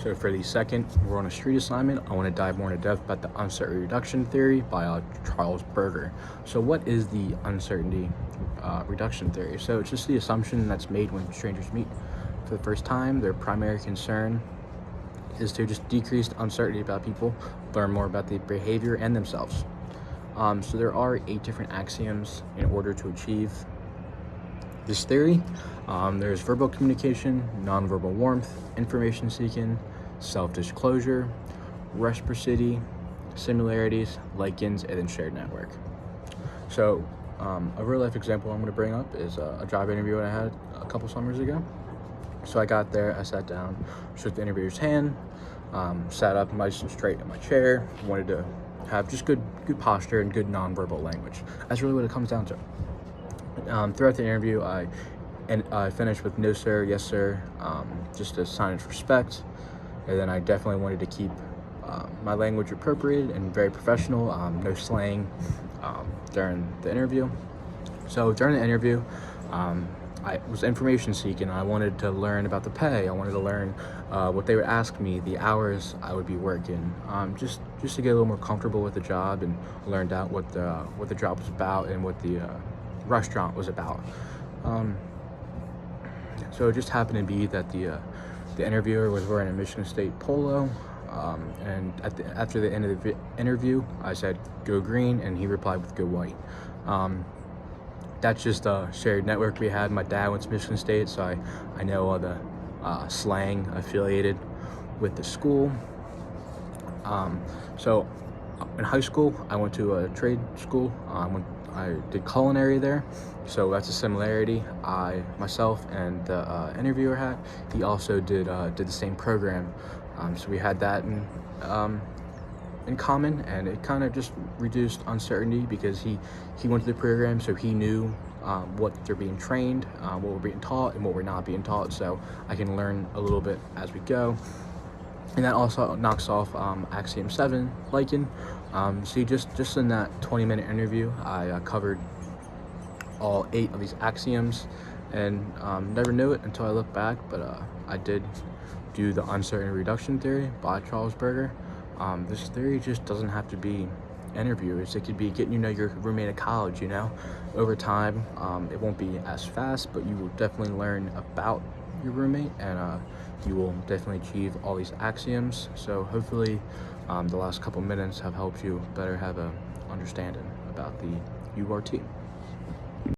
So for the second, we're on a street assignment. I want to dive more into depth about the uncertainty reduction theory by Charles Berger. So what is the uncertainty reduction theory? So it's just the assumption that's made when strangers meet for the first time. Their primary concern is to just decrease the uncertainty about people, learn more about the behavior and themselves. So there are 8 different axioms in order to achieve this theory. There's verbal communication, nonverbal warmth, information seeking, self-disclosure, reciprocity, similarities, lichens, and then shared network. So a real life example I'm going to bring up is a job interview I had a couple summers ago. So I got there, I sat down, shook the interviewer's hand, sat up nice and straight in my chair, wanted to have just good posture and good nonverbal language. That's really what it comes down to. Throughout the interview, I finished with no sir, yes sir, just a sign of respect. And then I definitely wanted to keep my language appropriate and very professional, no slang during the interview. So during the interview, I was information seeking. I wanted to learn about the pay. I wanted to learn what they would ask me, the hours I would be working, just to get a little more comfortable with the job and learned out what the job was about and what the restaurant was about. So it just happened to be that the interviewer was wearing a Michigan State polo, and after the end of the interview, I said "Go green," and he replied with "Go white." That's just a shared network we had. My dad went to Michigan State, so I know all the slang affiliated with the school. So in high school, I went to a trade school. I did culinary there, so that's a similarity. Myself and the interviewer had. He also did the same program, so we had that in common, and it kind of just reduced uncertainty because he went to the program, so he knew what they're being trained, what we're being taught, and what we're not being taught. So I can learn a little bit as we go. And that also knocks off Axiom 7, lichen. See, just in that 20-minute interview, I covered all 8 of these axioms, and never knew it until I look back, but I did do the uncertainty reduction theory by Charles Berger. This theory just doesn't have to be interviews. It could be getting to know your roommate at college, Over time, it won't be as fast, but you will definitely learn about your roommate, and you will definitely achieve all these axioms. So hopefully the last couple minutes have helped you better have a understanding about the URT.